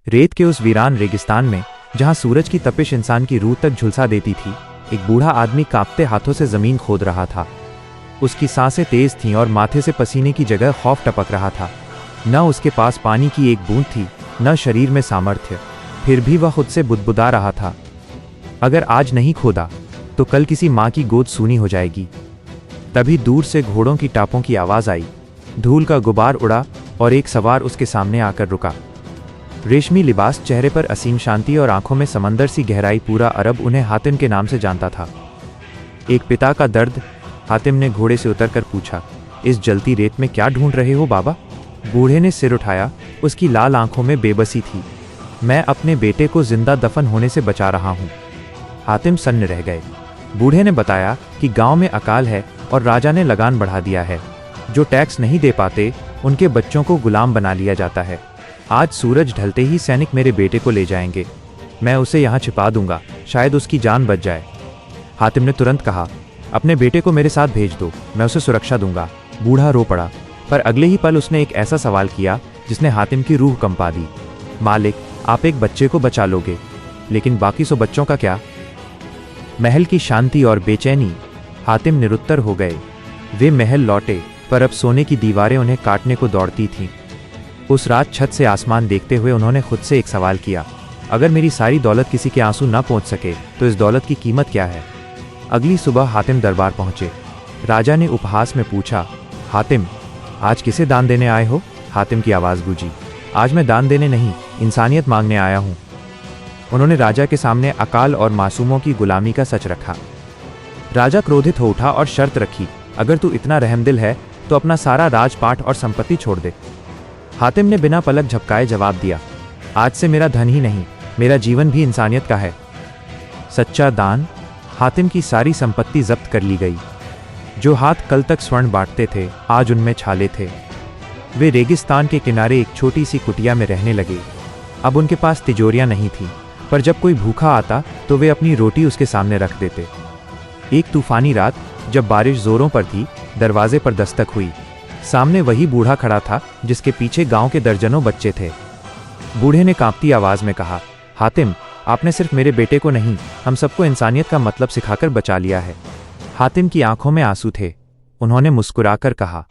रेत के उस वीरान रेगिस्तान में, जहां सूरज की तपिश इंसान की रूह तक झुलसा देती थी, एक बूढ़ा आदमी कांपते हाथों से जमीन खोद रहा था। उसकी सांसें तेज थीं और माथे से पसीने की जगह खौफ टपक रहा था। न उसके पास पानी की एक बूंद थी, न शरीर में सामर्थ्य, फिर भी वह खुद से बुदबुदा रहा था, अगर आज नहीं खोदा तो कल किसी माँ की गोद सूनी हो जाएगी। तभी दूर से घोड़ों की टापों की आवाज आई, धूल का गुबार उड़ा और एक सवार उसके सामने आकर रुका। रेशमी लिबास, चेहरे पर असीम शांति और आंखों में समंदर सी गहराई। पूरा अरब उन्हें हातिम के नाम से जानता था। एक पिता का दर्द। हातिम ने घोड़े से उतरकर पूछा, इस जलती रेत में क्या ढूंढ रहे हो बाबा? बूढ़े ने सिर उठाया, उसकी लाल आंखों में बेबसी थी। मैं अपने बेटे को जिंदा दफन होने से बचा रहा हूँ। हातिम सन्न रह गए। बूढ़े ने बताया कि गांव में अकाल है और राजा ने लगान बढ़ा दिया है। जो टैक्स नहीं दे पाते उनके बच्चों को गुलाम बना लिया जाता है। आज सूरज ढलते ही सैनिक मेरे बेटे को ले जाएंगे। मैं उसे यहाँ छिपा दूंगा, शायद उसकी जान बच जाए। हातिम ने तुरंत कहा, अपने बेटे को मेरे साथ भेज दो, मैं उसे सुरक्षा दूंगा। बूढ़ा रो पड़ा, पर अगले ही पल उसने एक ऐसा सवाल किया जिसने हातिम की रूह कंपा दी। मालिक, आप एक बच्चे को बचा लोगे, लेकिन बाकी 100 बच्चों का क्या? महल की शांति और बेचैनी। हातिम निरुत्तर हो गए। वे महल लौटे, पर अब सोने की दीवारें उन्हें काटने को दौड़ती थीं। उस रात छत से आसमान देखते हुए उन्होंने खुद से एक सवाल किया, अगर मेरी सारी दौलत किसी के आंसू न पहुंच सके तो इस दौलत की कीमत क्या है? अगली सुबह हातिम दरबार पहुंचे। राजा ने उपहास में पूछा, हातिम, आज किसे दान देने आए हो? हातिम की आवाज़ गूंजी, आज मैं दान देने नहीं, इंसानियत मांगने आया हूँ। उन्होंने राजा के सामने अकाल और मासूमों की गुलामी का सच रखा। राजा क्रोधित हो उठा और शर्त रखी, अगर तू इतना रहमदिल है तो अपना सारा राजपाट और संपत्ति छोड़ दे। हातिम ने बिना पलक झपकाए जवाब दिया, आज से मेरा धन ही नहीं, मेरा जीवन भी इंसानियत का है। सच्चा दान। हातिम की सारी संपत्ति जब्त कर ली गई। जो हाथ कल तक स्वर्ण बांटते थे, आज उनमें छाले थे। वे रेगिस्तान के किनारे एक छोटी सी कुटिया में रहने लगे। अब उनके पास तिजोरियां नहीं थीं, पर जब कोई भूखा आता तो वे अपनी रोटी उसके सामने रख देते। एक तूफानी रात, जब बारिश जोरों पर थी, दरवाजे पर दस्तक हुई। सामने वही बूढ़ा खड़ा था जिसके पीछे गांव के दर्जनों बच्चे थे। बूढ़े ने कांपती आवाज में कहा, हातिम, आपने सिर्फ मेरे बेटे को नहीं, हम सबको इंसानियत का मतलब सिखाकर बचा लिया है। हातिम की आंखों में आंसू थे। उन्होंने मुस्कुराकर कहा,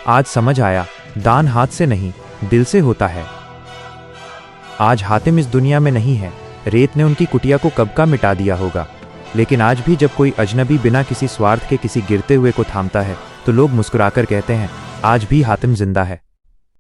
आज समझ आया, दान हाथ से नहीं, दिल से होता है। आज हातिम इस दुनिया में नहीं है। रेत ने उनकी कुटिया को कब का मिटा दिया होगा, लेकिन आज भी जब कोई अजनबी बिना किसी स्वार्थ के किसी गिरते हुए को थामता है तो लोग मुस्कुराकर कहते हैं, आज भी हातिम जिंदा है।